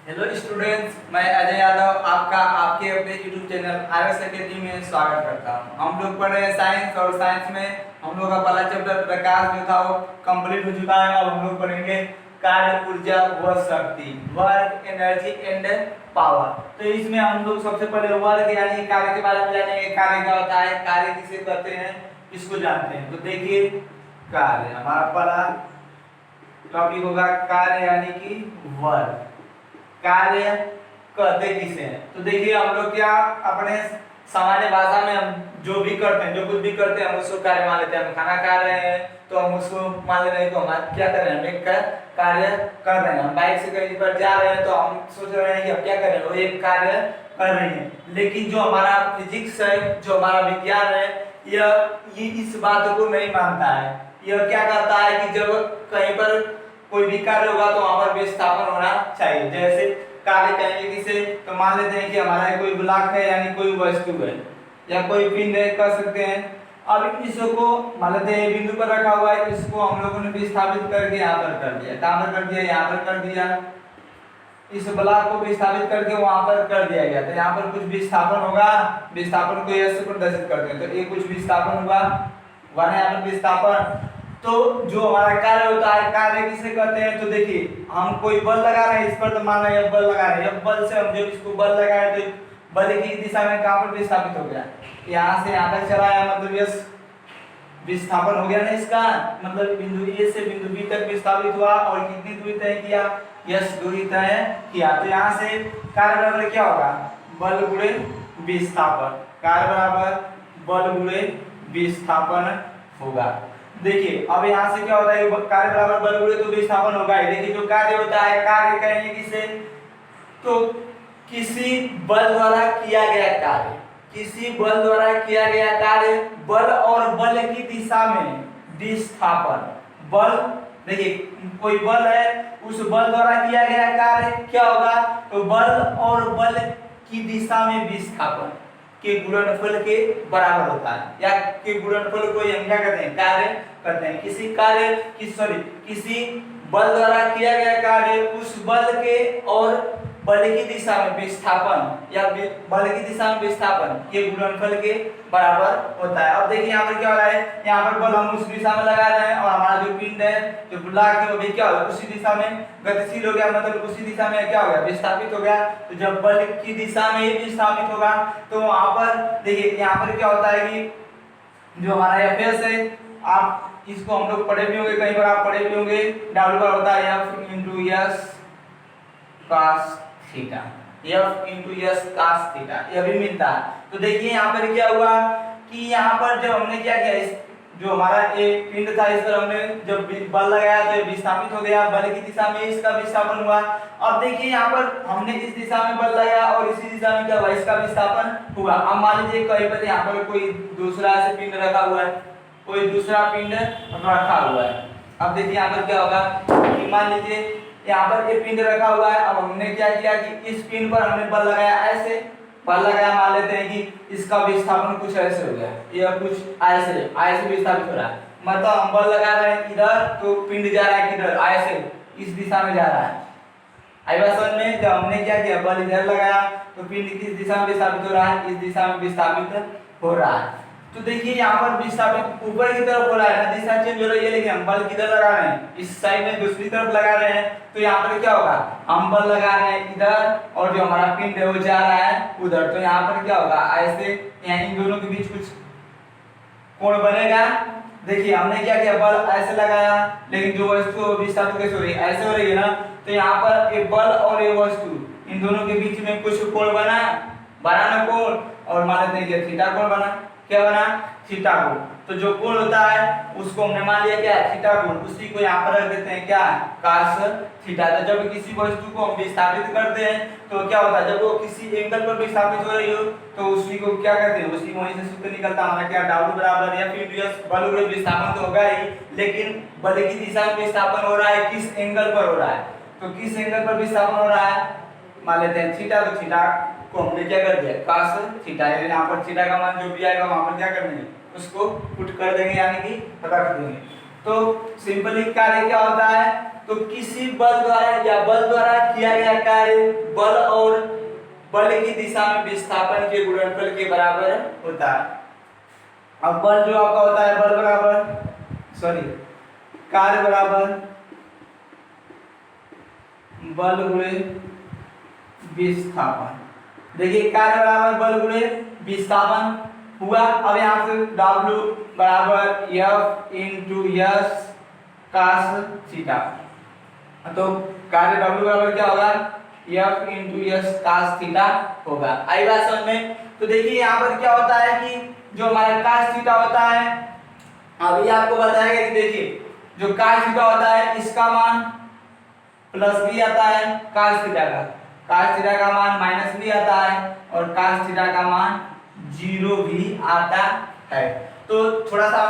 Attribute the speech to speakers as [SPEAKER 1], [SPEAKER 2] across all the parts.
[SPEAKER 1] Hello students, मैं अजय यादव आपका आपके अपने यूट्यूब चैनल आरएस अकेडमी में स्वागत करता हूं। हम लोग पढ़ रहे हैं साइंस और साइंस में हम लोग का पहला चैप्टर प्रकाश जो था वो कंप्लीट हो चुका है। अब हम लोग पढ़ेंगे कार्य, ऊर्जा व शक्ति, वर्क, एनर्जी एंड पावर। तो इसमें हम लोग सबसे पहले वर्क यानी कार्य के बारे में जानेंगे। कार्य क्या होता है, कार्य किसे कहते हैं, इसको जानते हैं। तो देखिए, कार्य हमारा पहला टॉपिक होगा कार्य यानी कि वर्क। कार्य कहते किसे हैं? तो देखिए, हम लोग क्या अपने सामान्य भाषा में हम जो भी करते हैं, जो कुछ भी करते हैं, हम उसको कार्य मान लेते हैं। हम खाना खा रहे हैं तो हम उसको मान ले रहे हैं, तो हम क्या कर रहे हैं, हम एक कार्य कर रहे हैं। हम बाइक से कहीं पर जा रहे हैं तो हम सोच रहे हैं कि हम क्या कर रहे हैं, वो एक कार्य कर रहे हैं। लेकिन जो हमारा फिजिक्स है, जो हमारा विज्ञान है, ये इस बात को नहीं मानता है। यह क्या कहता है कि जब कहीं पर कोई भी कार्य होगा तो वहां पर विस्थापन होना चाहिए। जैसे कार्य कहेंगे किसे, तो मान लेते हैं कि हमारा कोई ब्लॉक है यानी कोई वस्तु है या कोई पिंड है, कर सकते हैं। अब इसको मान लेते हैं बिंदु पर रखा हुआ है, इसको हम लोगों ने विस्थापित करके यहाँ पर कर दिया, कहाँ पर कर दिया, यहाँ पर कर दिया। इस ब्लॉक को विस्थापित करके वहां पर कर दिया गया, तो यहाँ पर कुछ विस्थापन होगा। विस्थापन को यह से प्रदर्शित करते हैं, तो ये कुछ विस्थापन हुआ, वहां यहाँ पर विस्थापन। तो जो हमारा कार्य होता है, कार्य किसे कहते हैं? तो देखिए, हम कोई बल लगा रहे हैं इस पर, तो मान रहे हैं बल लगा रहे हैं, बल से हम जब इसको बल लगाए तो बल की दिशा में कहां पर विस्थापित हो गया, यहां से यहां तक चला है, मतलब यह विस्थापन हो गया ना इसका। मतलब बिंदु ए से बिंदु बी तक विस्थापित हुआ और कितनी दूरी तय किया, यस दूरी तय किया। तो यहां से कार्य बराबर क्या होगा, बल गुणे विस्थापन। कार्य बराबर बल गुणे विस्थापन होगा। देखिए, अब यहाँ से क्या होता है, कार्य बराबर बल गुणे तो विस्थापन होगा ही। देखिए, जो कार्य होता है, कार्य कहेंगे किसे, तो किसी बल द्वारा किया गया कार्य, किसी बल द्वारा किया गया कार्य, बल और बल की दिशा में विस्थापन। बल, देखिए कोई बल है, उस बल द्वारा किया गया कार्य क्या होगा, तो बल और बल की दिशा में विस्थापन के गुणनफल के बराबर होता है, या के गुणनफल को हम क्या कहते हैं, कार्य कहते हैं। किसी बल द्वारा किया गया कार्य, उस बल के और बल की दिशा में विस्थापन या बल की दिशा में विस्थापन के गुणनफल के बराबर होता है। अब देखिए यहाँ पर क्या हो रहा है, यहाँ पर बल हम उस दिशा में लगा रहे हैं और हमारा जो पिंड है, जो ब्लॉक है, वो भी क्या होगा, उसी दिशा में गतिशील हो गया, मतलब उसी दिशा में क्या हो गया, विस्थापित हो गया। तो जब बल की दिशा में ही विस्थापित होगा तो वहां पर देखिए, यहाँ पर क्या होता है कि जो हमारा एफएस है, आप इसको हम लोग पढ़े भी होंगे, कई बार आप पढ़े भी होंगे, डब्ल्यू पर होता है F into S cos theta, F into S cos theta, यह भी मिलता है। तो देखिए यहाँ पर क्या हुआ कि यहाँ पर जब हमने क्या किया, इस जो हमारा एक पिंड था, इस पर हमने जब बल लगाया तो ये विस्थापित हो गया, बल की दिशा में इसका विस्थापन हुआ। अब देखिए यहाँ पर हमने इस दिशा में बल लगाया और इसी दिशा में क्या हुआ, इसका विस्थापन हुआ। अब मान लीजिए कहीं पर यहाँ पर कोई दूसरा ऐसे पिंड रखा हुआ है, कोई दूसरा पिंड रखा हुआ है। अब देखिए यहाँ पर क्या होगा कि मान लीजिए यहाँ पर ये पिंड रखा हुआ है। अब हमने क्या किया कि इस पिंड पर हमने बल लगाया, ऐसे बल लगाया, मान लेते हैं कि इसका विस्थापन कुछ ऐसे हो गया, यह कुछ ऐसे विस्थापित हो रहा है। मतलब हम बल लगा रहे हैं इधर, तो पिंड जा रहा है किधर, ऐसे इस दिशा में जा रहा है। आई बात समझ में? जब हमने क्या किया, बल इधर लगाया तो पिंड किस दिशा में विस्थापित हो रहा है, इस दिशा में विस्थापित हो रहा है। तो देखिए यहाँ पर विस्थापित ऊपर की तरफ हो रहा है ना, दिशा चेंज हो रही है, लेकिन हम बल किधर लगा रहे हैं, इस साइड में दूसरी तरफ लगा रहे हैं। तो यहाँ पर क्या होगा, हम बल लगा रहे हैं इधर और जो हमारा पिंड है वो जा रहा है उधर। तो यहाँ पर क्या होगा, ऐसे यहाँ इन दोनों के बीच कुछ कोण बनेगा। देखिए हमने क्या किया, बल ऐसे लगाया, लेकिन जो वस्तु विस्थापित कैसे हो रही है, ऐसे हो रही है ना। तो यहाँ पर ये बल और ये वस्तु, इन दोनों के बीच में कुछ कोण बना ना कोण, और मान लेते हैं कि थीटा कोण बना। क्या बना, थीटा कोण। तो जो कोण होता है उसको हमने मान लिया क्या, थीटा कोण, उसी को यहाँ पर रख देते हैं क्या, cos थीटा। तो जब किसी वस्तु को हम विस्थापित करते हैं तो क्या होता है, जब वो किसी एंगल पर विस्थापित हो रही हो तो उसी को क्या कहते हैं, उसी वहीं से सूत्र निकलता है हमारा क्या, W बराबर या फिर बल गुणे विस्थापन तो होगा ही, लेकिन बल की दिशा में विस्थापन हो रहा है, किस एंगल पर हो रहा है, तो किस एंगल पर विस्थापन हो रहा है, मान लेते हैं थीटा। तो थीटा को हमने क्या कर दिया, cos थीटा, यहाँ पर थीटा का मान जो भी आएगा वहां पर क्या कर देंगे, उसको पुट कर देंगे, यानी कि रख देंगे। तो सिंपली कार्य क्या होता है, तो किसी बल द्वारा या बल द्वारा किया गया कार्य बल और बल की दिशा में विस्थापन के गुणनफल के बराबर होता है। अब बल जो आपका होता है बल बराबर सॉरी कार्य बराबर बल गुणे विस्थापन। देखिए कार्य बराबर बल गुणे विस्थापन हुआ। अब यहाँ से W बराबर F into S cos theta, तो कार्य W बराबर क्या होगा F into S cos theta होगा। आई बात समझ में। तो देखिए यहाँ पर क्या होता है कि जो हमारा कास थीटा होता है, अभी आपको बताएगा कि देखिए जो कास थीटा होता है इसका मान प्लस भी आता है कास थीटा का मान माइनस भी आता है और कास थीटा का मान जीरो भी आता है। तो थोड़ा सा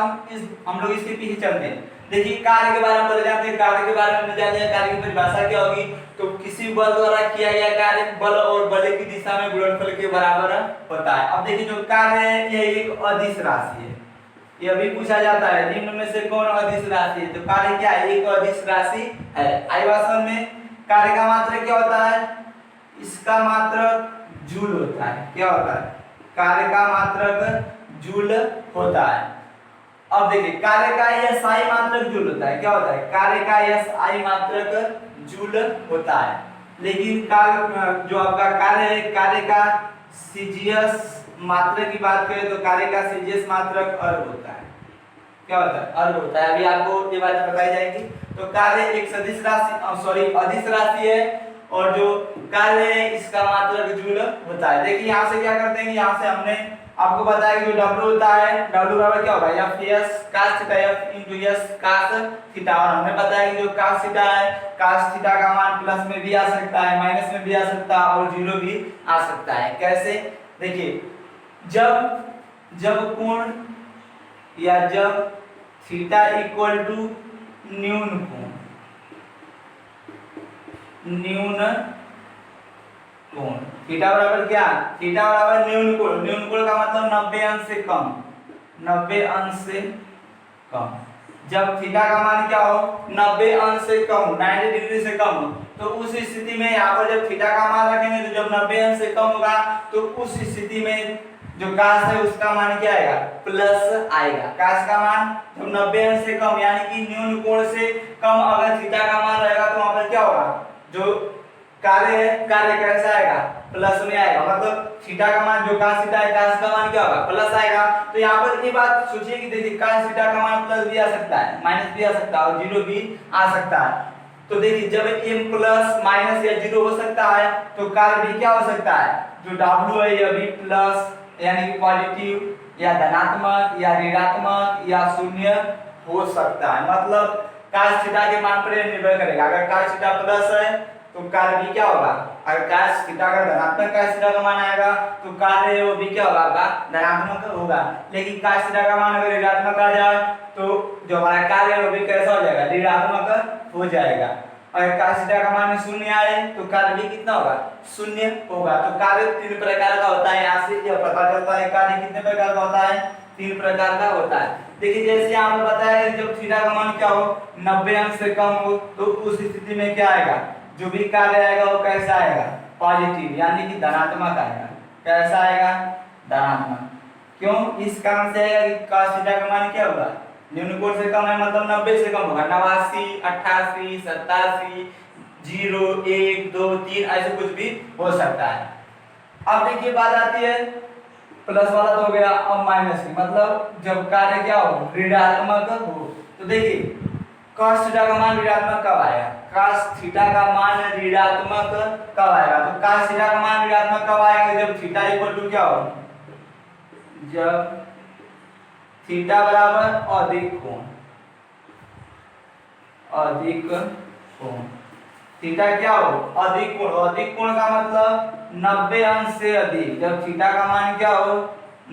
[SPEAKER 1] हम लोग इसके पीछे चलते हैं। देखिए कार्य के बारे में बता जाते हैं, कार्य के बारे में जाते हैं। कार्य की परिभाषा क्या होगी, तो किसी बल द्वारा किया गया कार्य बल और बल की दिशा में गुणनफल के बराबर होता है। अब देखिए जो कार्य है यह एक अदिश राशि है, यह भी पूछा जाता है निम्न में से कौन अदिश राशि है, तो कार्य क्या है एक अदिश राशि है। आई भाषा में कार्य का मात्रक क्या होता है, इसका मात्रक जूल होता है। क्या होता है, कार्य का मात्रक जूल होता है। अब देखिए कार्य का एसआई मात्रक जूल होता है। क्या होता है, कार्य का एसआई मात्रक जूल होता है। लेकिन कार्य जो आपका कार्य है, कार्य का सीजीएस मात्रक की बात करें तो कार्य का सीजीएस मात्रक अर्ग होता है। क्या होता है, अर्ग होता है। अभी आपको ये बात बताई जाएगी। तो कार्य एक सदिश राशि सॉरी अदिश राशि है और जो कार्य है इसका मात्रक जूल होता है। देखिए यहाँ से क्या करते हैं, यहाँ से हमने आपको बताया कि जो W होता है W बराबर क्या होगा F S cos theta F into S cos theta, और हमने बताया कि जो cos थीटा है cos थीटा का मान प्लस में भी आ सकता है माइनस में भी आ सकता है और जीरो भी आ सकता है। कैसे, देखिए जब कोण या जब थीटा इक्वल टू न्यून कोण थीटा बराबर क्या, थीटा बराबर न्यून कोण का मतलब 90 अंश से कम, 90 अंश से कम। जब थीटा का मान क्या हो 90 अंश से कम 90 डिग्री से कम हो, तो उस स्थिति में यहाँ पर जब थीटा का मान रखेंगे तो जब 90 अंश से कम होगा तो उस स्थिति में जो कास है उसका मान क्या आएगा, प्लस आएगा। कास का मान जब 90 अंश से कम यानी कि न्यून कोण से कम अगर थीटा का मान रहेगा तो वहां पर क्या होगा, जो कार्य है कार्य कैसा आएगा, प्लस में आएगा। मतलब थीटा का मान जो कास थीटा है कास का मान क्या होगा, प्लस आएगा। तो यहाँ पर ये बात सोचिए कि देखिए कास थीटा का मान प्लस भी आ सकता है माइनस भी आ सकता है और जीरो भी आ सकता है। तो देखिए जब m प्लस माइनस या जीरो हो सकता है तो कार्य भी क्या हो सकता है, जो W है यह भी प्लस यानी कि पॉजिटिव या धनात्मक या ऋणात्मक या शून्य हो सकता है। मतलब कास थीटा के मान पर निर्भर करेगा। अगर कास थीटा प्लस है तो कार्य भी क्या होगा, अगर कास थीटा का धनात्मक कास थीटा का मान आएगा तो कार्य वो भी क्या होगा, धनात्मक होगा। लेकिन कास थीटा का मान अगर ऋणात्मक आ जाए तो जो हमारा कार्य है वो भी कैसा हो जाएगा, ऋणात्मक हो जाएगा। अगर कास थीटा का मान शून्य आए तो कार्य भी कितना होगा, शून्य होगा। तो कार्य तीन प्रकार का होता है। यहाँ से यह पता चलता है कार्य कितने प्रकार का होता है, तीन प्रकार का होता है। देखिए जैसे यहाँ पर बताया जब थीटा का मान क्या हो 90 अंश से कम हो तो उस स्थिति में क्या आएगा, जो भी कार्य आएगा वो कैसा आएगा, पॉजिटिव यानी कि धनात्मक आएगा। कैसा आएगा, धनात्मक। क्यों, इस कारण से आएगा कि cos थीटा का मान क्या होगा, न्यून कोण से कम है मतलब 90 से कम होगा। 89 88 87 0 1 2 3 ऐसे कुछ भी हो सकता है। अब देखिए बात आती है प्लस वाला तो हो गया, अब माइनस की मतलब जब कार्य क्या हो, ऋणात्मक हो। तो देखिए cos थीटा का मान ऋणात्मक कब आएगा, cos थीटा का मान ऋणात्मक कब आएगा, तो cos थीटा का मान ऋणात्मक कब आएगा, जब थीटा इक्वल टू क्या हो, जब थीटा बराबर अधिक कोण थीटा क्या हो, अधिक कोण। अधिक कोण का मतलब 90 अंश से अधिक। जब थीटा का मान क्या हो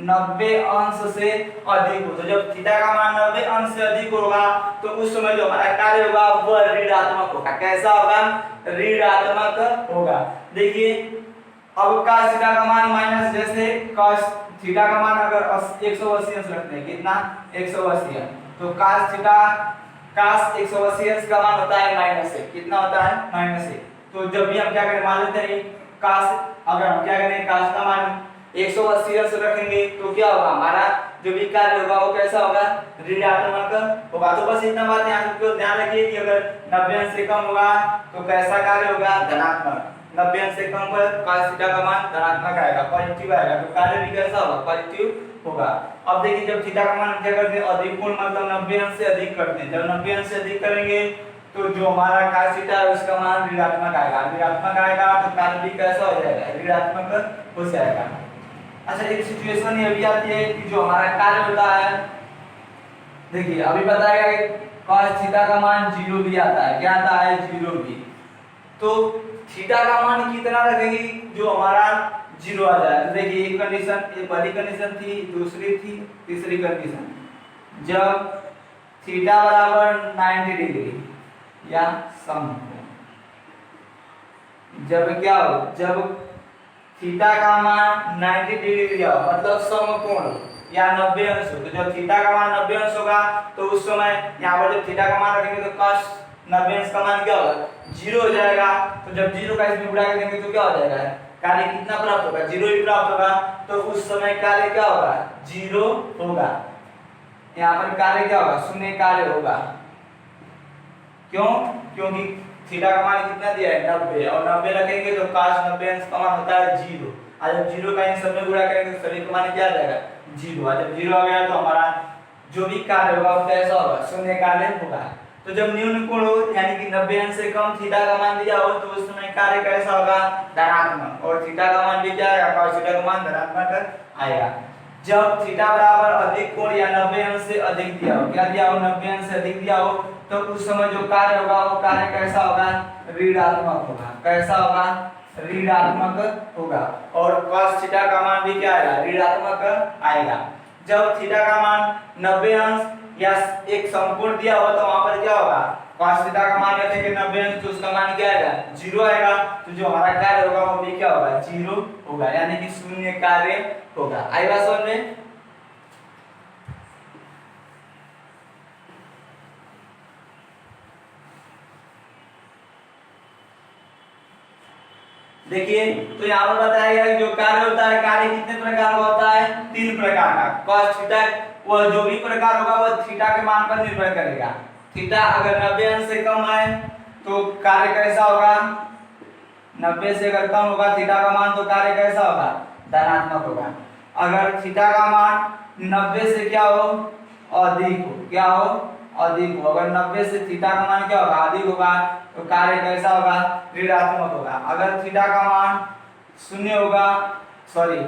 [SPEAKER 1] 90 अंश से अधिक हो, तो जब थीटा का मान 90 अंश से अधिक होगा तो उस समय जो हमारा कार्य होगा वह ऋणात्मक होगा। कैसा होगा, ऋणात्मक होगा। देखिए अब cos थीटा का मान माइनस, जैसे cos थीटा का मान अगर 180 अंश रखते हैं, कितना 180, तो cos थीटा cos 180 अंश का मान होता है -1, कितना होता है -1। तो जब भी हम क्या करें, मान लेते हैं cos, अगर हम क्या करें cos का मान 180 अंश रखेंगे तो क्या होगा, हमारा जो भी कार्य होगा वो कैसा होगा, ऋणात्मक होगा। तो बस इतना बात यहाँ पे ध्यान रखिए कि अगर 90 अंश से कम होगा तो कैसा कार्य होगा, धनात्मक। 90 अंश से कम पर cos थीटा का मान धनात्मक आएगा, पॉजिटिव आएगा, तो कार्य भी कैसा होगा, पॉजिटिव होगा। अब देखिए जब थीटा का मान क्या करते हैं, अधिक कोण मतलब 90 अंश से अधिक करते हैं। जब 90 अंश से अधिक करेंगे तो जो हमारा cos थीटा है उसका मान ऋणात्मक आएगा, ऋणात्मक आएगा तो कार्य भी कैसा हो जाएगा, ऋणात्मक हो जाएगा। अच्छा एक सिचुएशन ये भी आती है कि जो हमारा कार्य होता है, देखिए अभी बताएगा कि cos थीटा का मान 0 भी आता है, क्या आता है, 0 भी। तो थीटा का मान कितना रखेंगे जो हमारा 0 आ जाए। तो देखिए एक कंडीशन, ये पहली कंडीशन थी, दूसरी थी, तीसरी कंडीशन, जब थीटा बराबर 90 डिग्री या समकोण, जब क्या हो, जब थीटा का मान 90 डिग्री दिया हो मतलब समकोण या 90 अंश हो, तो जब थीटा का मान 90 अंश होगा तो उस समय यहाँ पर जब थीटा का मान रखेंगे तो cos 90 अंश का मान क्या होगा, 0 हो जाएगा। तो जब 0 का इसमें गुणा करेंगे तो क्या हो जाएगा, कार्य कितना प्राप्त होगा, 0 ही प्राप्त होगा। तो उस समय कार्य क्या होगा, 0 होगा। यहाँ पर कार्य क्या होगा, शून्य कार्य होगा। क्यों, क्योंकि थीटा का मान कितना दिया है, 90, और 90 रखेंगे तो cos 90 अंश का मान होता है 0। और जब 0 का इन सब में गुणा करेंगे तो सभी का मान क्या आ जाएगा, 0। और जब 0 आ गया तो हमारा जो भी कार्य होगा वो कैसा होगा, शून्य कार्य होगा। तो जब न्यून कोण हो यानी कि 90 अंश से कम थीटा का मान दिया हो तो उस समय कार्य कैसा होगा, धनात्मक, और थीटा का मान भी क्या आएगा, cos थीटा का मान धनात्मक आएगा। जब थीटा बराबर अधिक कोण या 90 अंश से अधिक दिया हो, क्या दिया हो, 90 अंश से अधिक दिया हो, तो उस समय जो कार्य होगा वो कार्य कैसा होगा, ऋणात्मक होगा। कैसा होगा, ऋणात्मक होगा। और cos थीटा का मान भी क्या आएगा, ऋणात्मक आएगा। जब थीटा का मान 90 अंश या एक समकोण दिया हो तो वहां पर क्या होगा, cos थीटा का मान रखेंगे 90 अंश तो उसका मान क्या आएगा, 0 आएगा। तो जो हमारा कार्य होगा वो भी क्या होगा, 0 होगा, यानी कि शून्य कार्य होगा। आई बात समझ में। देखिए तो यहाँ पर बताया गया कि जो कार्य होता है, कार्य कितने प्रकार का होता है, 3 प्रकार का। cos थीटा वह जो भी प्रकार होगा वह थीटा के मान पर निर्भर करेगा। थीटा अगर 90 अंश से कम आए तो कार्य कैसा होगा, 90 से अगर कम होगा थीटा का मान तो कार्य कैसा होगा, धनात्मक होगा। अगर थीटा का मान 90 से क्या हो, अधिक हो, क्या हो, अधिक हो। अगर 90 से थीटा का मान क्या होगा, अधिक होगा तो कार्य कैसा होगा, ऋणात्मक होगा। अगर थीटा का मान 0 होगा, सॉरी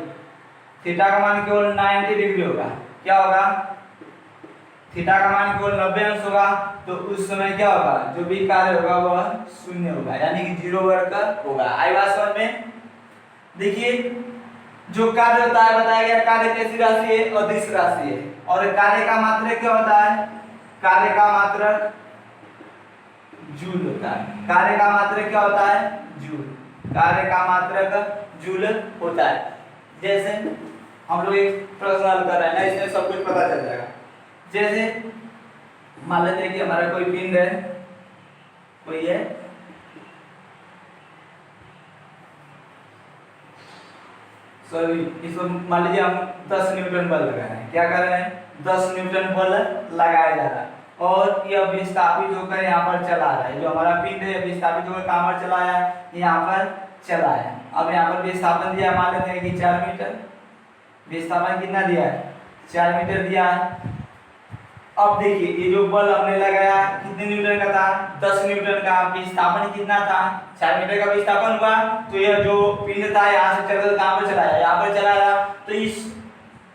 [SPEAKER 1] थीटा का मान केवल 90 डिग्री होगा, क्या होगा, थीटा का मान केवल 90 अंश होगा तो उस समय क्या होगा, जो भी कार्य होगा वह 0 होगा, यानी कि 0 वर्ग होगा। आई बात समझ में। देखिए जो कार्य होता है, बताया गया कार्य कैसी राशि है, अदिश राशि है। और कार्य का मात्रक क्या होता है, कार्य का मात्रक जूल होता है। कार्य का मात्रक क्या होता है, जूल। कार्य का मात्रक जूल होता है। जैसे हम लोग एक प्रश्न हल कर रहे हैं ना, इसमें सब कुछ पता चल जाएगा। जैसे मान लेते हैं कि हमारा कोई पिंड है, कोई है, सॉरी इसको मान लीजिए हम 10 न्यूटन बल लगा रहे हैं। क्या कर रहे हैं, 10 न्यूटन बल लगाया जा रहा है और यह विस्थापित होकर यहाँ पर चला रहा है। जो हमारा पिंड है विस्थापित होकर कहाँ पर चला है, यहाँ पर चला है। अब यहाँ पर विस्थापन दिया, मान लेते हैं कि 4 मीटर। विस्थापन कितना दिया है, 4 मीटर दिया है। अब देखिए ये जो बल हमने लगाया कितने न्यूटन का था, 10 न्यूटन का। विस्थापन कितना था, 4 मीटर का विस्थापन हुआ। तो यह जो पिंड था यहाँ से चलकर कहाँ पर चलाया, यहाँ पर चलाया। तो इस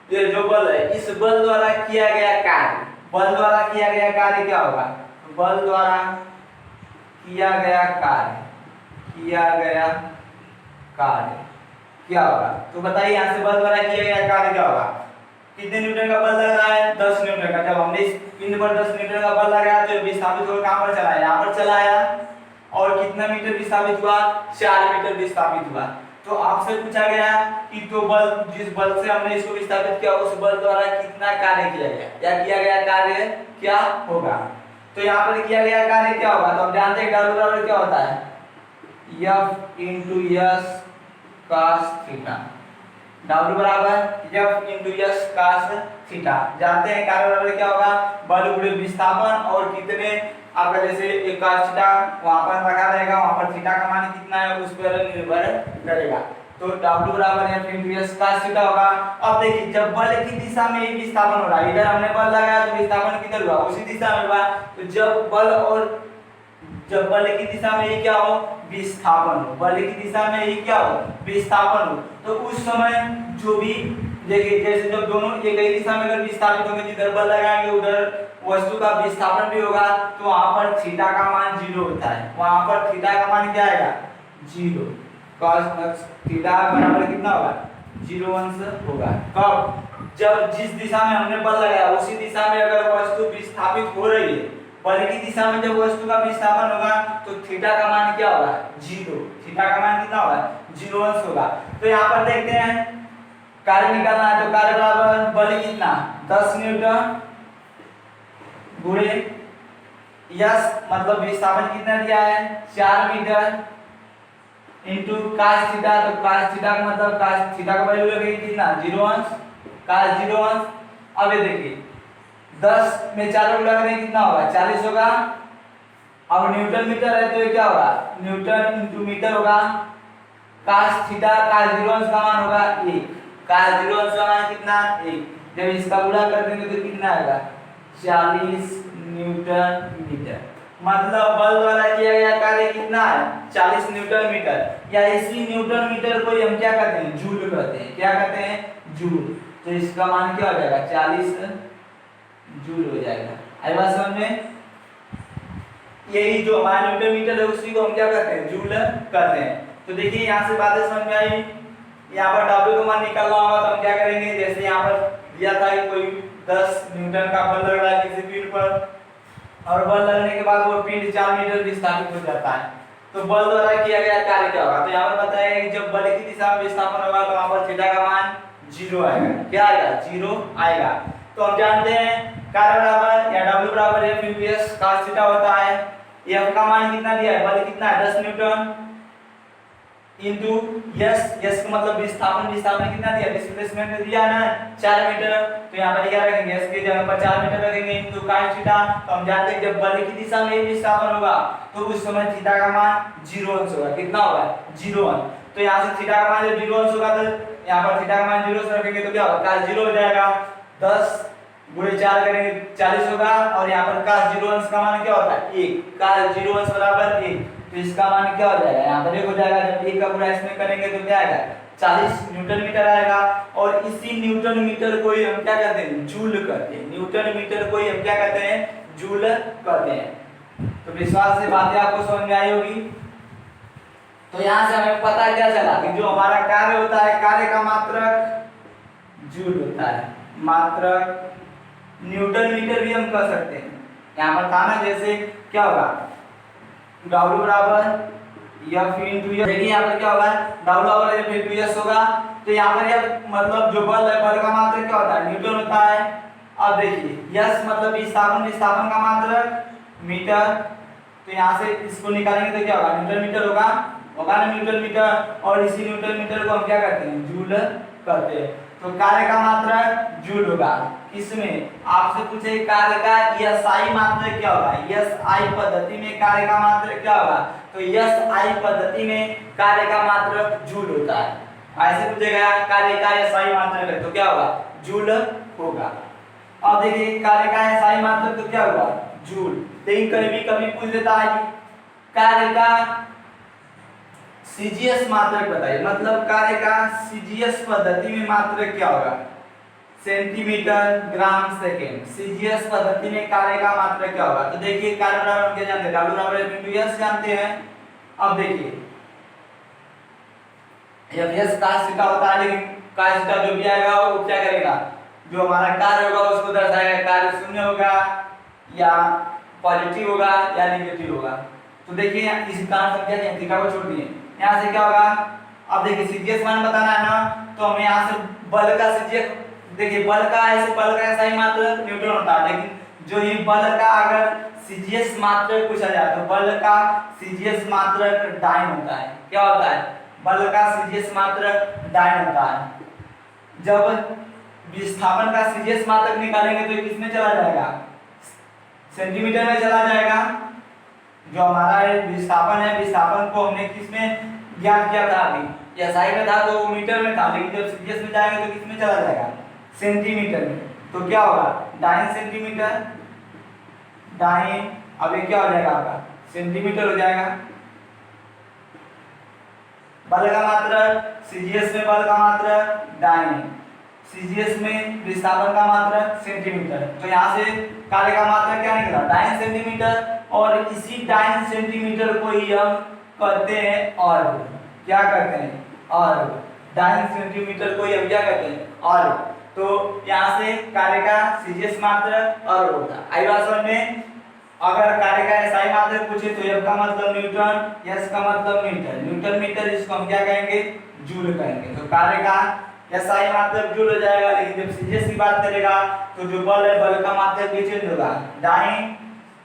[SPEAKER 1] ये जो बल है, इस बल द्वारा किया गया कार्य, बल द्वारा किया गया कार्य क्या होगा, बल द्वारा किया गया कार्य, किया गया कार्य क्या होगा। तो बताइए यहाँ से बल द्वारा किया गया कार्य क्या होगा, कितने न्यूटन का बल लग रहा है, 10 न्यूटन का। जब हमने इस पिंड पर 10 न्यूटन का बल लगाया तो विस्थापित होकर कहां पर चलाया, यहां पर चलाया। और कितना मीटर विस्थापित हुआ, 4 मीटर विस्थापित हुआ। तो आपसे पूछा गया कि तो बल, जिस बल से हमने इसको विस्थापित किया उस बल द्वारा कितना कार्य किया गया या किया गया कार्य क्या होगा। तो यहाँ पर किया गया कार्य क्या होगा, तो हम जानते हैं W बराबर क्या होता है, F into yes cos theta. W बराबर F into yes cos theta. जानते हैं कार्य बराबर क्या होगा, बल गुणे विस्थापन और कितने आपका जैसे एक cos थीटा वहां पर रखा रहेगा, वहां पर थीटा का मान कितना है उस पर निर्भर करेगा। तो W बराबर F into yes cos theta होगा। अब देखिए जब बल की दिशा में ही विस्थापन हो रहा है, इधर हमने बल लगाया तो विस्थापन किधर हुआ, उसी दिशा में हुआ। तो जब बल की दिशा में ही क्या हो, विस्थापन हो, बल की दिशा में ही क्या हो, विस्थापन हो, तो उस समय जो भी देखिए जैसे जब दोनों एक ही दिशा में अगर विस्थापित होंगे, जिधर बल लगाएंगे उधर वस्तु का विस्थापन भी होगा, तो वहां पर थीटा का मान 0 होता है। वहां पर थीटा का मान क्या आएगा, 0। cos थीटा बराबर कितना होगा, 0 अंश होगा। कब, जब जिस दिशा में हमने बल लगाया उसी दिशा में अगर वस्तु विस्थापित हो रही है, बल की दिशा में जब वस्तु का विस्थापन होगा तो थीटा का मान क्या होगा, 0। थीटा का मान कितना होगा, 0 अंश होगा। तो यहाँ पर देखते हैं कार्य निकालना है, तो कार्य बराबर बल कितना 10 न्यूटन गुणे यस मतलब विस्थापन कितना दिया है 4 मीटर इंटू cos थीटा। तो cos थीटा का मतलब cos थीटा का वैल्यू लगेगी कितना, 0 अंश, cos 0 अंश। अब ये देखिए 10 में 4 गुणा करेंगे कितना होगा, 40 होगा। अब न्यूटन मीटर है तो ये क्या होगा, न्यूटन इंटू मीटर होगा। cos थीटा cos 0 अंश का मान होगा 1, cos 0 अंश का मान कितना 1। जब इसका गुणा कर देंगे तो कितना आएगा, 40 न्यूटन मीटर। मतलब बल द्वारा किया गया कार्य कितना है, 40 न्यूटन मीटर। या इसी न्यूटन मीटर को हम क्या कहते हैं, जूल कहते हैं। क्या कहते हैं, जूल। तो इसका मान क्या हो जाएगा, 40 जूल हो जाएगा। आई बात समझ में, यही जो हमारा न्यूटन मीटर है उसी को हम क्या कहते हैं, जूल कहते हैं। तो देखिए यहाँ से बातें समझ में आई। यहाँ पर W का मान निकालना होगा तो हम क्या करेंगे, जैसे यहाँ पर दिया था कि कोई 10 न्यूटन का बल लग रहा है किसी पिंड पर, और बल लगने के बाद वो पिंड 4 मीटर विस्थापित हो जाता है, तो बल द्वारा किया गया कार्य क्या होगा। तो यहाँ पर बताया कि जब बल की दिशा में विस्थापन होगा तो वहां पर थीटा का मान 0 आएगा। क्या आएगा, 0 आएगा। तो हम जानते हैं कार्य बराबर या W बराबर F into yes cos theta होता है। F का मान कितना दिया है, बल कितना है 10 न्यूटन इंटू यस, यस का मतलब विस्थापन, विस्थापन कितना दिया, डिस्प्लेसमेंट दिया ना 4 मीटर। तो यहाँ पर क्या रखेंगे, यस की जगह पर 4 मीटर रखेंगे इंटू cos थीटा। तो हम जानते हैं जब बल की दिशा में विस्थापन होगा तो उस समय थीटा का मान 0 अंश होगा। कितना होगा, 0 अंश। तो यहाँ से थीटा का मान जब 0 अंश होगा तो यहाँ पर थीटा का मान 0 से रखेंगे तो क्या होगा, cos 0 हो जाएगा। 10 गुणे 4 करेंगे 40 होगा, और यहाँ पर cos 0 अंश का मान क्या होता है, 1। cos 0 अंश बराबर 1, तो इसका मान क्या हो जाएगा, यहाँ पर 1 हो जाएगा। जब 1 का गुणा इसमें करेंगे तो क्या आएगा, 40 न्यूटन मीटर आएगा। और इसी न्यूटन मीटर को ही हम क्या कहते हैं, जूल कहते हैं। न्यूटन मीटर को ही हम क्या कहते हैं, जूल कहते हैं। तो विश्वास से बातें आपको समझ में आई होगी। तो यहाँ से हमें पता क्या चला कि जो हमारा कार्य होता है, कार्य का मात्रक जूल होता है। मात्रक न्यूटन मीटर भी हम कह सकते हैं। यहाँ पर था ना, जैसे क्या होगा, W बराबर F इंटू यस। देखिए यहाँ पर क्या होगा, W बराबर F इंटू यस होगा। तो यहाँ पर यह मतलब जो बल है, बल का मात्रक क्या होता है, न्यूटन होता है। अब देखिए यस मतलब विस्थापन, विस्थापन का मात्रक मीटर। तो यहाँ से इसको निकालेंगे तो क्या होगा, न्यूटन मीटर होगा ना, न्यूटन मीटर। और इसी न्यूटन मीटर को हम क्या कहते हैं, जूल कहते हैं। तो कार्य का मात्रक जूल होगा। इसमें आपसे पूछे कार्य का एसआई मात्रक क्या होगा, एसआई पद्धति में कार्य का मात्रक क्या होगा, तो एसआई पद्धति में कार्य का मात्रक जूल होता है। ऐसे पूछेगा कार्य का एसआई मात्रक है तो क्या होगा, जूल होगा। अब देखिए कार्य का एसआई मात्रक तो क्या होगा, जूल। लेकिन कभी पूछ देता है कार्य का सीजीएस मात्रक बताइए, मतलब कार्य का सीजीएस पद्धति में मात्रक क्या होगा, सेंटीमीटर ग्राम सेकेंड। सीजीएस पद्धति में कार्य का मात्रक क्या होगा। तो देखिए कार्य बराबर हम क्या जानते हैं, W बराबर F इंटू यस जानते हैं। अब देखिए जब यस cos थीटा होता है, लेकिन cos थीटा जो भी आएगा वो क्या करेगा, जो हमारा कार्य होगा उसको दर्शाएगा। कार्य शून्य होगा या पॉजिटिव होगा या नेगेटिव होगा। तो देखिए इस कारण हम क्या करें, थीटा को छोड़ दिए, यहाँ से क्या होगा। अब देखिए सीजीएस मान बताना है ना, तो हमें यहाँ से बल का सीजीएस, देखिए बल का ऐसे, बल का ऐसा ही मात्रक न्यूटन होता है, लेकिन जो ये बल का अगर सीजीएस मात्रक पूछा जाए तो बल का सीजीएस मात्रक डाइन होता है। क्या होता है? बल का सीजीएस मात्रक डाइन होता है। जब विस्थापन का सीजीएस मात्रक निकालेंगे तो ये किसमें चला जाएगा? सेंटीमीटर में चला जाएगा। जो हमारा विस्थापन है, विस्थापन को हमने किसमें ज्ञात किया था? अभी एसआई में था तो मीटर में था, लेकिन जब सीजीएस में जाएंगे तो किसमें चला जाएगा? सेंटीमीटर में। तो क्या होगा? डाइन सेंटीमीटर, डाइन, अब ये क्या हो जाएगा आपका? सेंटीमीटर हो जाएगा। बल का मात्रक सीजीएस में, बल का मात्रक डाइन, सीजीएस में विस्थापन का मात्रक सेंटीमीटर। तो यहाँ से कार्य का मात्रक क्या निकला? Dyne centimetre. और इसी डाइन सेंटीमीटर को ही हम कहते हैं अर्ग। क्या कहते हैं? अर्ग। डाइन सेंटीमीटर को ही हम क्या कहते हैं? अर्ग। तो यहाँ से कार्य का सीजीएस मात्रक अर्ग होता है। आई बात समझ में? अगर कार्य का एसआई मात्रक पूछे तो एफ का मतलब न्यूटन, एस का मतलब मीटर, न्यूटन मीटर, इसको हम क्या कहेंगे? जूल कहेंगे। तो कार्य का एसआई मात्रक जूल हो जाएगा। लेकिन जब सीजीएस की बात करेगा तो जो बल है, बल का मात्रक भी चेंज होगा, डाइन,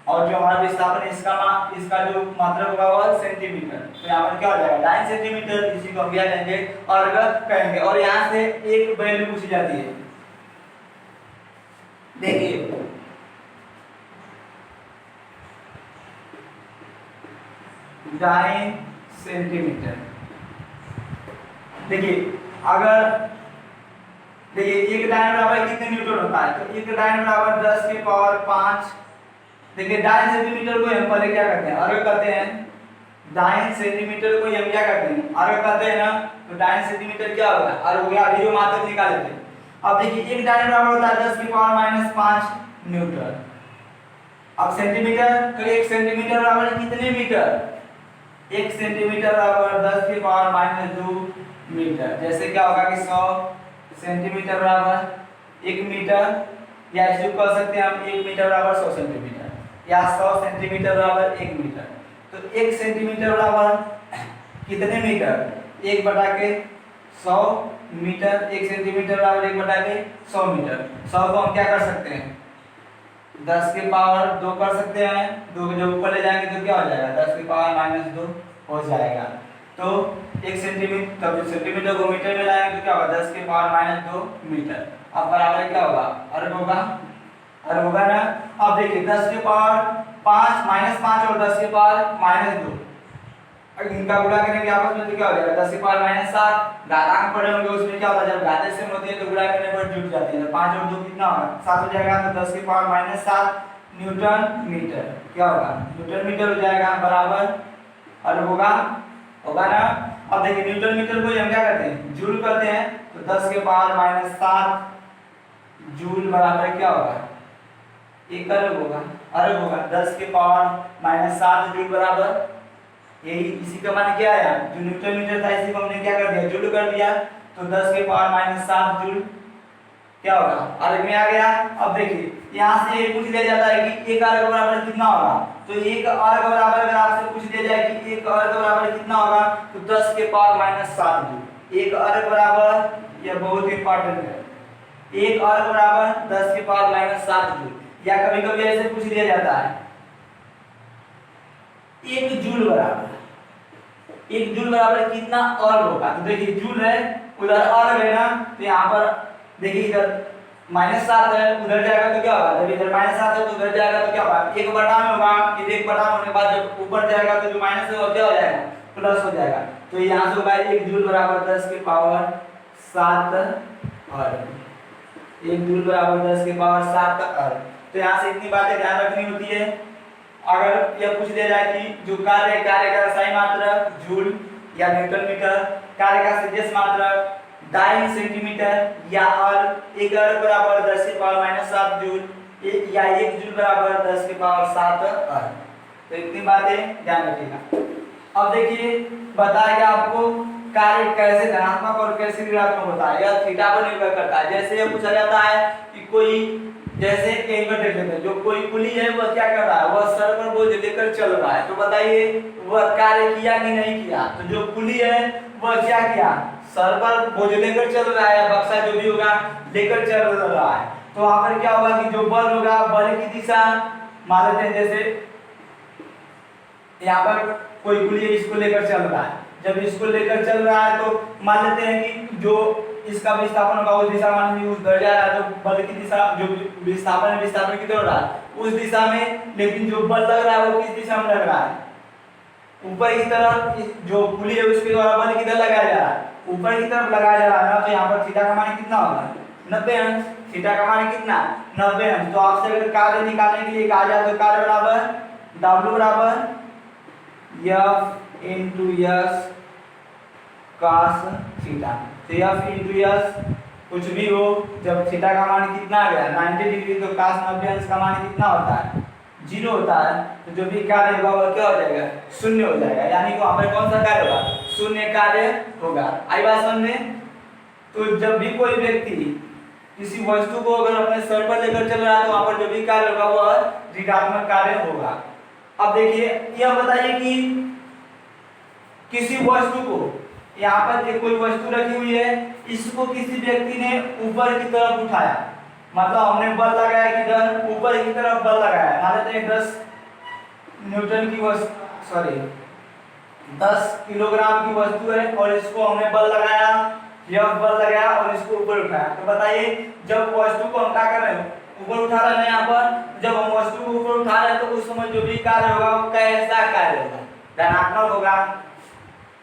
[SPEAKER 1] और जो हमारा विस्थापन इसका जो मात्रक होगा वो सेंटीमीटर। तो यहाँ पर क्या हो जाएगा? Dyne centimetre. इसी को हम क्या कहेंगे? अर्ग कहेंगे। और यहाँ से एक वैल्यू पूछी जाती है, देखिए डाइन सेंटीमीटर। देखिए अगर देखिए एक डाइन बराबर कितने न्यूटन होता है? तो एक डाइन बराबर 10 के पावर 5। देखिए डाइन सेंटीमीटर को हम पहले क्या करते हैं? अर्ग करते हैं। डाइन सेंटीमीटर को हम क्या करते हैं? अर्ग करते हैं ना। तो डाइन सेंटीमीटर क्या होगा? अर्ग हो गया। अभी जो मात्रक निकाले थे। अब देखिए एक डाइन बराबर होता है 10 की पावर -5 न्यूटन। अब सेंटीमीटर, तो एक सेंटीमीटर बराबर कितने मीटर? एक सेंटीमीटर बराबर 10 की पावर -2 मीटर। जैसे क्या होगा कि 100 सेंटीमीटर बराबर 1 मीटर, या इसे कह सकते हैं हम 1 मीटर बराबर 100 सेंटीमीटर, या 100 सेंटीमीटर बराबर 1 मीटर। तो 1 सेंटीमीटर बराबर कितने मीटर? 1/100 मीटर। 1 सेंटीमीटर बराबर 1/100 मीटर। 100 को हम क्या कर सकते हैं? 10 के पावर 2 कर सकते हैं। 2 को जब ऊपर ले जाएंगे तो क्या हो जाएगा? 10 की पावर -2 हो जाएगा। तो 1 सेंटीमीटर, तब सेंटीमीटर को मीटर में लाएंगे तो क्या होगा? 10 के पावर -2 मीटर। अब बराबर क्या होगा? अर्ग होगा। अर्ग होगा ना। अब देखिए 10 के पावर 5 -5 और 10 के पावर -2, इनका गुणा करेंगे आपस में तो क्या हो जाएगा? 10 की पावर -7। घातांक पढ़े होंगे, उसमें क्या होता है? जब घाते से होती है तो गुणा करने पर जुट जाती है। 5 और 2 कितना होगा? 7 हो जाएगा। तो 10 की पावर -7 न्यूटन मीटर क्या होगा? न्यूटन मीटर हो जाएगा। बराबर अर्ग होगा ना। अब देखिए न्यूटन मीटर को हम क्या करते हैं? जूल करते हैं। तो 10 के पावर -7 जूल बराबर क्या होगा? एक अर्ग होगा। अर्ग होगा। 10 के पावर -7 जूल बराबर, यही इसी का मान क्या आया? जो न्यूटन मीटर था इसी को हमने क्या कर दिया? जूल कर दिया। तो 10 के पावर -7 जूल क्या होगा? अर्ग में आ गया। अब देखिए यहाँ से पूछ लिया जाता है कि एक अर्ग बराबर कितना होगा? तो एक अर्ग बराबर अगर आपसे पूछ लिया जाए कि एक अर्ग बराबर कितना होगा, तो 10 के पावर -7 जूल। एक अर्ग बराबर, यह बहुत इंपॉर्टेंट है, एक अर्ग बराबर 10 के पावर -7 जूल। या कभी कभी ऐसे पूछ लिया जाता है 1 जूल बराबर, 1 जूल बराबर कितना अर्ग होगा? तो देखिए जूल है, उधर अर्ग है ना। तो यहाँ पर देखिए इधर -7 है, उधर जाएगा तो क्या होगा? जब इधर -7 है तो उधर जाएगा तो क्या होगा? 1/, में होगा। ये 1/, होने के बाद जब ऊपर जाएगा तो जो माइनस है वो क्या हो जाएगा? प्लस हो जाएगा। तो यहाँ से होगा 1 जूल बराबर 10 के पावर 7 अर्ग। 1 जूल बराबर 10 के पावर 7 अर्ग। तो यहाँ से इतनी बातें ध्यान रखनी होती है। अगर यह पूछ लिया जाए कि जो कार्य का एसआई मात्रक जूल या न्यूटन मीटर, कार्य का सीजीएस मात्रक डाइन सेंटीमीटर, या अर्ग, एक अर्ग बराबर 10 के पावर -7 जूल, या 1 जूल बराबर 10 के पावर 7 अर्ग। तो इतनी बातें ध्यान रखिएगा। अब देखिए बताया आपको कार्य कैसे धनात्मक और कैसे ऋणात्मक होता है, यह थीटा पर निर्भर करता है। जैसे यह पूछा जाता है कि कोई, जैसे कहीं पर देख लेते हैं, जो कोई कुली है वह क्या कर रहा है? वह सर पर बोझ लेकर चल रहा है। तो बताइए वह कार्य किया कि नहीं किया? तो जो कुली है वह क्या किया? सर पर बोझ लेकर चल रहा है, बक्सा जो भी होगा लेकर चल रहा है। तो वहां पर क्या होगा कि जो बल होगा, बल की दिशा मान लेते हैं जैसे यहाँ पर कोई गुली इसको लेकर चल रहा है, जब इसको लेकर चल रहा है तो मान लेते हैं कि जो इसका विस्थापन होगा उस दिशा मान लीजिए उस दर जा रहा है, तो बल की दिशा जो विस्थापन की तरफ रहा है उस दिशा में, लेकिन जो बल लग रहा है वो किस दिशा में लग रहा है, ऊपर की तरफ। जो पुली है उसके द्वारा बल किधर लगाया जा रहा है, ऊपर की तरफ लगाया जा रहा है ना। तो यहाँ पर थीटा का मान कितना होगा, 90 अंश। थीटा का मान कितना, 90 अंश। तो आपसे अगर कार्य निकालने के लिए कहा जाए तो कार्य बराबर W बराबर F into S cos theta. तो F into S कुछ भी हो, जब थीटा का मान कितना आ गया 90 डिग्री, तो cos 90 अंश का मान कितना होता है, 0 होता है। तो जो भी कार्य होगा वो क्या हो जाएगा, शून्य हो जाएगा। यानी कि वहां पर कौन सा कार्य होगा, शून्य कार्य होगा। आई बात समझ में। तो जब भी कोई व्यक्ति किसी वस्तु को अगर अपने सर पर लेकर चल रहा है तो वहां पर जो भी कार्य होगा वह ऋणात्मक कार्य होगा। अब देखिए यह बताइए कि किसी वस्तु को, यहाँ पर एक कोई वस्तु रखी हुई है, इसको किसी व्यक्ति ने ऊपर की तरफ उठाया, मतलब हमने बल लगाया किधर, ऊपर की तरफ बल लगाया। मान लेते हैं 10 न्यूटन की वस्तु, 10 किलोग्राम की वस्तु है और इसको हमने बल लगाया, यह बल लगाया और इसको ऊपर उठाया। तो बताइए जब वस्तु को हम क्या कर रहे हैं, ऊपर उठा रहे हैं, यहाँ पर जब हम वस्तु को ऊपर उठा रहे हैं तो उस समय जो भी कार्य होगा वो कैसा कार्य होगा, धनात्मक होगा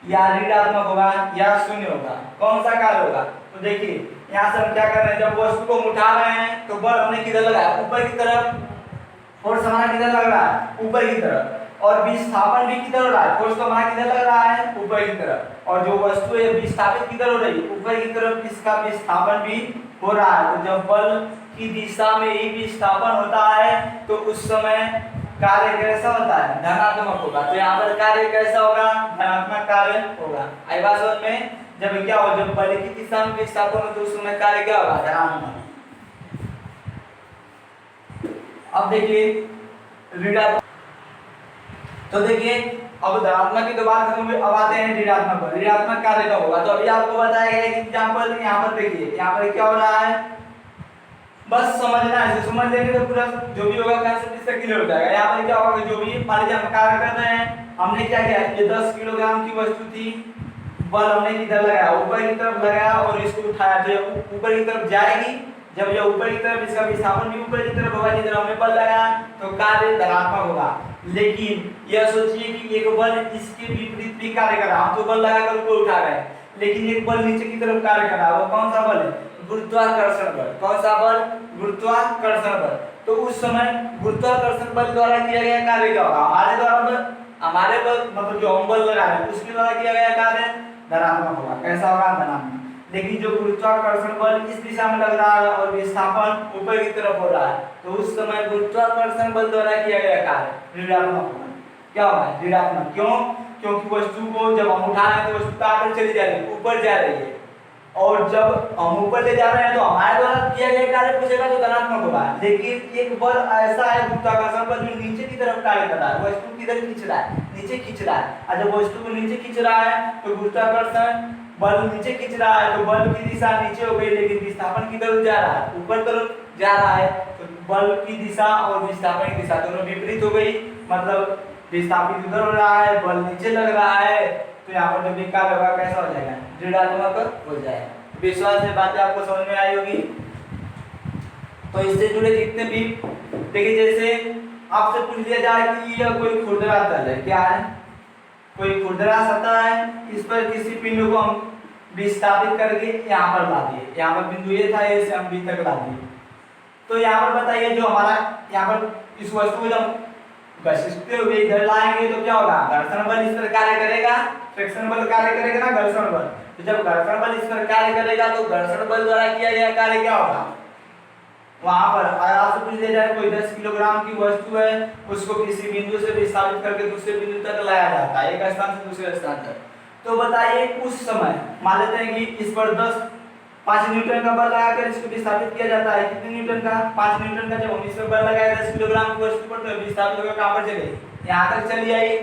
[SPEAKER 1] या ऋणात्मक होगा या शून्य होगा, कौन सा कार्य होगा। तो देखिए यहाँ से हम क्या कर रहे हैं, जब वस्तु को हम उठा रहे हैं तो बल हमने किधर लगाया, ऊपर की तरफ, फोर्स हमारा किधर लग रहा है, ऊपर की तरफ, और विस्थापन भी किधर हो रहा है, फोर्स तो हमारा किधर लग रहा है, ऊपर की तरफ, और जो वस्तु है विस्थापित किधर हो रही है, ऊपर की तरफ, इसका विस्थापन भी हो रहा है। तो जब बल की दिशा में ही विस्थापन होता है तो उस समय कार्य कैसा होता है, धनात्मक होगा। तो यहाँ पर कार्य कैसा होगा, धनात्मक कार्य होगा। आई बात समझ में। जब क्या हो, जब बल की दिशा में विस्थापन हो तो उस समय कार्य क्या होगा, धनात्मक। अब देखिए ऋणात्मक, तो देखिए अब धनात्मक की तो बात खत्म हुई, अब आते हैं ऋणात्मक पर। ऋणात्मक कार्य कब होगा, तो अभी आपको बताया गया है एग्जांपल। यहाँ पर देखिए यहाँ पर क्या हो रहा है, बस समझना है, समझ लेंगे तो पूरा जो भी होगा कंसेप्ट इसका क्लियर हो जाएगा। यहाँ पर क्या होगा कि जो भी मान लीजिए हम कार्य कर रहे हैं, हमने क्या किया, ये 10 किलोग्राम की वस्तु थी, बल हमने किधर लगाया, ऊपर की तरफ लगाया और इसको उठाया, तो ये ऊपर की तरफ जाएगी। जब ये ऊपर की तरफ, इसका विस्थापन भी ऊपर की तरफ होगा, जिधर हमने बल लगाया, तो कार्य धनात्मक होगा। लेकिन यह सोचिए कि एक बल इसके विपरीत भी कार्य कर रहा है, हम तो बल लगाकर ऊपर उठा रहे हैं, लेकिन एक बल नीचे की तरफ कार्य कर रहा है, वो कौन सा बल है, गुरुत्वाकर्षण बल। कौन सा बल, गुरुत्वाकर्षण बल। तो उस समय गुरुत्वाकर्षण बल द्वारा किया गया कार्य क्या होगा, हमारे बल मतलब जो हम बल लगा रहे हैं उसके द्वारा किया गया कार्य धनात्मक होगा। कैसा होगा, धनात्मक। लेकिन जो गुरुत्वाकर्षण बल इस दिशा में लग रहा है और विस्थापन ऊपर की तरफ हो रहा है, तो उस समय गुरुत्वाकर्षण बल द्वारा किया गया कार्य ऋणात्मक होगा। क्या होगा, ऋणात्मक। क्यों, क्योंकि वस्तु को जब हम उठा रहे हैं तो वस्तु कहां पर चली जा रही है, ऊपर जा रही है, और जब हम ऊपर ले जा रहे हैं तो हमारे द्वारा किया गया कार्य पूछेगा तो धनात्मक होगा। लेकिन एक बल ऐसा है गुरुत्वाकर्षण बल जो नीचे की तरफ कार्य कर रहा है, वस्तु किधर खींच रहा है, नीचे खींच रहा है। और जब वस्तु को नीचे खींच रहा है तो गुरुत्वाकर्षण बल नीचे खींच रहा है, तो बल की दिशा नीचे हो गई, लेकिन विस्थापन किधर जा रहा है, ऊपर तरफ जा रहा है। तो बल की दिशा और विस्थापन की दिशा दोनों विपरीत हो गई, मतलब विस्थापित उधर हो रहा है, बल नीचे लग रहा है, तो यहाँ पर जो भी कार्य होगा कैसा हो जाएगा, ऋणात्मक हो जाएगा। विश्वास है बातें आपको समझ में आई होगी। तो इससे जुड़े जितने भी देखिए, जैसे आपसे पूछ लिया जाए कि यह कोई खुरदरा तल है, क्या है, कोई खुरदरा सतह है, इस पर किसी पिंड को हम विस्थापित करके यहाँ पर ला दिए, यहाँ पर बिंदु ए था, ए से हम बी तक ला दिए। तो यहाँ पर बताइए जो हमारा यहाँ पर इस वस्तु को जब घसीटते हुए इधर लाएंगे तो क्या होगा, घर्षण बल इस पर कार्य करेगा, फ्रिक्शन बल कार्य करेगा ना, घर्षण बल। तो जब घर्षण बल इस पर कार्य करेगा तो घर्षण बल द्वारा किया गया कार्य क्या होगा, वहां पर आपसे पूछ लिया जाए कोई 10 किलोग्राम की वस्तु है, उसको किसी बिंदु से विस्थापित करके दूसरे बिंदु तक लाया जाता है, एक स्थान से दूसरे स्थान तक। तो बताइए उस समय मान लेते हैं कि इस पर 5 न्यूटन का बल लगाकर इसको विस्थापित किया जाता है, कितने न्यूटन का, 5 न्यूटन का। जब हम इस पर बल लगाए 10 किलोग्राम की वस्तु पर तो विस्थापित होकर कहां पर चले, यहां तक चली आई।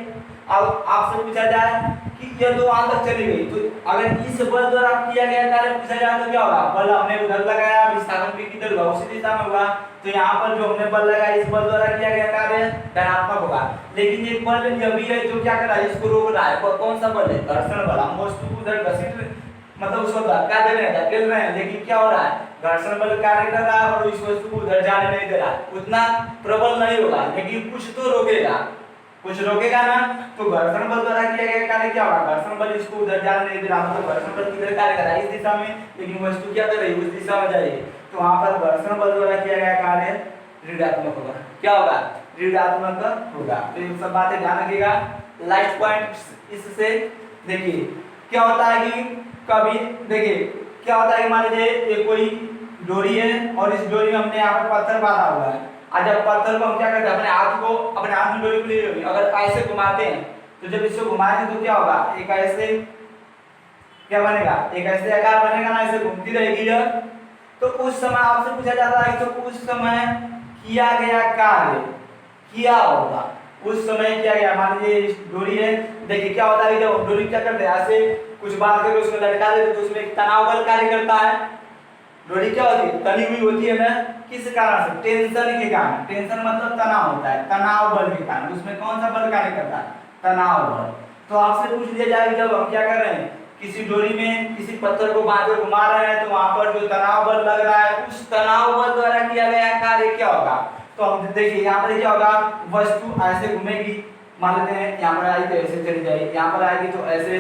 [SPEAKER 1] अब आपसे पूछा जाए कि यह दो वहां तक चली गई, तो अगर इस बल द्वारा किया गया कार्य पूछा जाए तो क्या होगा, बल हमने उधर लगाया, विस्थापन भी किधर हुआ, उसी दिशा में हुआ, तो यहाँ पर जो हमने बल लगाया इस बल द्वारा किया गया कार्य धनात्मक होगा। लेकिन एक बल यह भी है जो क्या कर रहा है, इसको रोक रहा है, कौन सा बल है, घर्षण बल। हम वस्तु को उधर घसीट मतलब उसको धक्का दे रहे हैं, धकेल रहे हैं, लेकिन क्या हो रहा है, घर्षण बल कार्य कर रहा है और इस वस्तु को उधर जाने नहीं दे रहा है, उतना प्रबल नहीं होगा, लेकिन कुछ तो रोकेगा, कुछ रोकेगा ना। तो घर्षण बल द्वारा किया गया कार्य क्या होगा, घर्षण बल इसको उधर जाने नहीं दे रहा, मतलब घर्षण बल किधर कार्य कर रहा है, इस दिशा में, लेकिन वस्तु क्या कर रही है, उस दिशा में जा रही है, तो वहां पर घर्षण बल द्वारा किया गया कार्य ऋणात्मक होगा। क्या होगा, ऋणात्मक होगा। तो ये सब बातें ध्यान रखिएगा। लास्ट पॉइंट इससे देखिए क्या होता है कि कभी देखिए क्या होता है कि मान लीजिए ये कोई डोरी है और इस डोरी में हमने यहाँ पर पत्थर बांधा हुआ है। आज जब पत्थर को हम क्या करते हैं, अपने हाथ में डोरी को ले लो, अगर ऐसे घुमाते हैं तो जब इसको घुमाएंगे तो क्या होगा, एक ऐसे क्या बनेगा, एक ऐसे आकार बनेगा ना, ऐसे घूमती रहेगी यह। तो उस समय आपसे पूछा जाता है तो उस समय किया गया कार्य क्या होगा, उस समय किया गया, मान लीजिए डोरी है, देखिए क्या होता है जब डोरी क्या करते हैं ऐसे कुछ बात करके उसमें लटका देते तो उसमें एक तनाव बल कार्य करता है। डोरी क्या होती है, तनी हुई होती है ना, किस कारण से, टेंशन के कारण। टेंशन मतलब तनाव होता है, तनाव बल के कारण उसमें कौन सा बल कार्य करता है, तनाव बल। तो आपसे पूछ लिया जाए जब हम क्या कर रहे हैं, किसी डोरी में किसी पत्थर को बांध कर घुमा रहे हैं तो वहां पर जो तनाव बल लग रहा है उस तनाव बल द्वारा किया गया कार्य क्या होगा। तो हम देखिए यहाँ पर क्या होगा, वस्तु ऐसे घूमेगी, मान लेते हैं यहाँ पर आई तो ऐसे चली जाएगी, यहाँ पर आएगी तो ऐसे,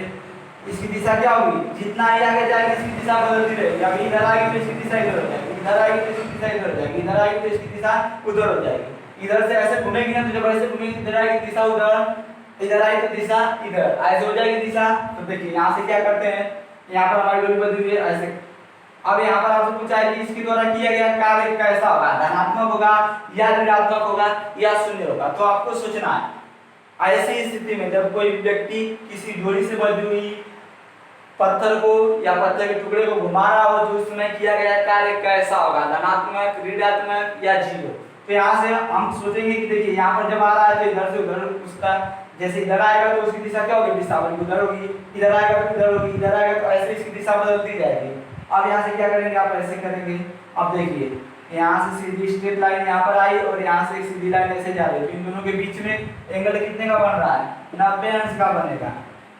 [SPEAKER 1] इसकी दिशा क्या होगी, जितना ही आगे जाएगी इसकी दिशा बदलती रहेगी। अभी इधर आएगी तो इसकी दिशा इधर हो जाएगी, इधर आएगी तो इसकी दिशा इधर हो जाएगी, इधर आएगी तो इसकी दिशा उधर हो जाएगी। इधर से ऐसे घूमेगी ना, तो जब ऐसे घूमेगी इधर आएगी दिशा उधर, इधर आई तो दिशा इधर, ऐसे हो जाएगी दिशा। तो देखिए यहाँ से क्या करते हैं, यहाँ पर हमारी डोरी बदली हुई है ऐसे। अब यहाँ पर आपसे पूछा है कि इसके द्वारा किया गया कार्य कैसा होगा, धनात्मक होगा या ऋणात्मक होगा या शून्य होगा। तो आपको सोचना है ऐसी स्थिति में जब कोई व्यक्ति किसी डोरी से बंधी हुई पत्थर को या पत्थर के टुकड़े को घुमा रहा हो तो उसमें किया गया कार्य कैसा होगा, धनात्मक, ऋणात्मक या जीरो। तो यहाँ से हम सोचेंगे कि देखिए यहाँ पर जब आ रहा है तो इधर से उधर उसका, जैसे इधर आएगा तो उसकी दिशा क्या होगी, विस्थापन की उधर होगी, इधर आएगा तो इधर होगी, इधर आएगा तो ऐसे इसकी दिशा बदलती जाएगी। अब यहाँ से क्या करेंगे, आप ऐसे करेंगे। अब देखिए यहाँ से सीधी स्ट्रेट लाइन यहाँ पर आई और यहाँ से सीधी लाइन ऐसे जा रही है, तो इन दोनों के बीच में एंगल कितने का बन रहा है, 90 अंश का बनेगा।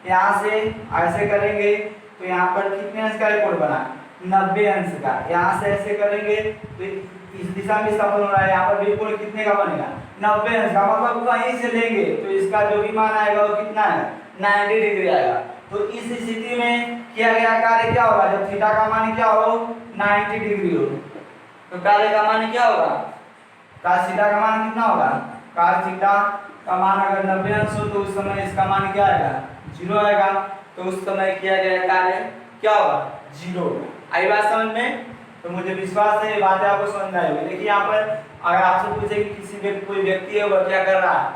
[SPEAKER 1] यहाँ से ऐसे करेंगे तो यहाँ पर कितने अंश का कोण बना, 90 अंश का। यहाँ से ऐसे करेंगे तो इस दिशा में स्थापन हो रहा है, यहाँ पर भी कोण कितने का बनेगा, 90 अंश का। मतलब कहीं से लेंगे तो इसका जो भी मान आएगा वो कितना है, 90 डिग्री आएगा। तो इस स्थिति में किया गया कार्य क्या होगा, जब थीटा का मान क्या हो, 90 डिग्री हो, तो कार्य का मान क्या होगा, cos थीटा का मान कितना होगा, cos थीटा का मान अगर 90 अंश हो तो उस समय इसका मान क्या आएगा, 0 आएगा। तो उस समय किया गया कार्य क्या होगा, 0। आई बात समझ में। तो मुझे विश्वास है ये बातें आपको समझ में आएगी। देखिए यहाँ पर अगर आपसे पूछे कि कोई व्यक्ति है वह क्या कर रहा है,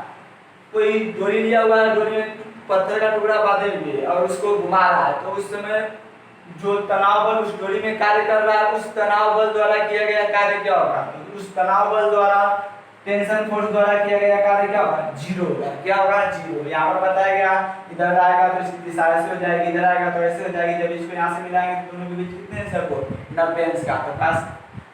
[SPEAKER 1] कोई डोरी लिया हुआ है, डोरी में पत्थर का टुकड़ा बांधे हुए और उसको घुमा रहा है, तो उस समय जो तनाव बल उस डोरी में कार्य कर रहा है उस तनाव बल द्वारा किया गया कार्य क्या होगा, तो उस तनाव बल द्वारा, टेंशन फोर्स द्वारा किया गया कार्य क्या होगा, 0 होगा। क्या होगा, 0। यहाँ पर बताया गया इधर आएगा तो इसकी दिशा ऐसे हो जाएगी, इधर आएगा तो ऐसे हो जाएगी। जब इसको यहाँ से मिलाएंगे तो दोनों के बीच कितने अंश है, 90 अंश का। तो पास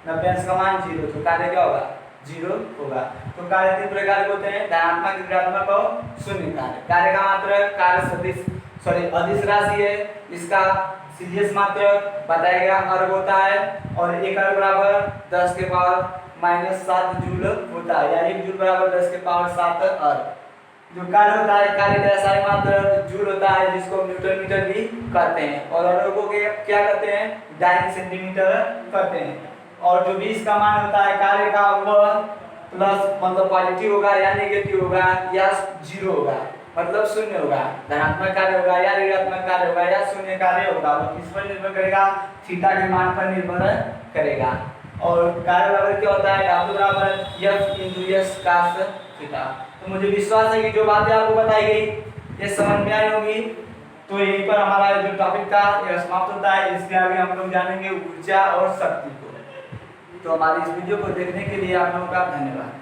[SPEAKER 1] 90 अंश का मान 0, तो कार्य क्या होगा, 0 होगा। तो कार्य 3 प्रकार के होते हैं, धनात्मक, ऋणात्मक और शून्य कार्य। कार्य का मात्रक कार्य सदिश अदिश राशि है, इसका सीधेस मात्रक बताया गया अर्ग होता है और 1 अर्ग बराबर 10 के पावर -7 जूल होता है, या 1 जूल बराबर 10 के पावर 7 अर्ग। जो कार्य होता है, कार्य का रासायनिक मात्रक जूल होता है, जिसको न्यूटन मीटर भी कहते हैं, और अर्गों के क्या करते हैं, डाइन सेंटीमीटर करते हैं। और जो भी इसका मान होता है कार्य का, वह प्लस मतलब पॉजिटिव होगा या नेगेटिव होगा या 0 होगा, मतलब शून्य होगा। धनात्मक कार्य होगा या ऋणात्मक कार्य होगा या शून्य कार्य होगा, वो किस पर निर्भर करेगा, थीटा के मान पर निर्भर करेगा। और कार्य बराबर क्या होता है, W बराबर F × S cos थीटा। तो मुझे विश्वास है कि जो बातें आपको बताई गई ये समझ में आई होगी। तो यहीं पर हमारा जो टॉपिक था यह समाप्त होता है। इसके आगे हम लोग जानेंगे ऊर्जा और शक्ति को। तो हमारी इस वीडियो को देखने के लिए आप लोगों का धन्यवाद।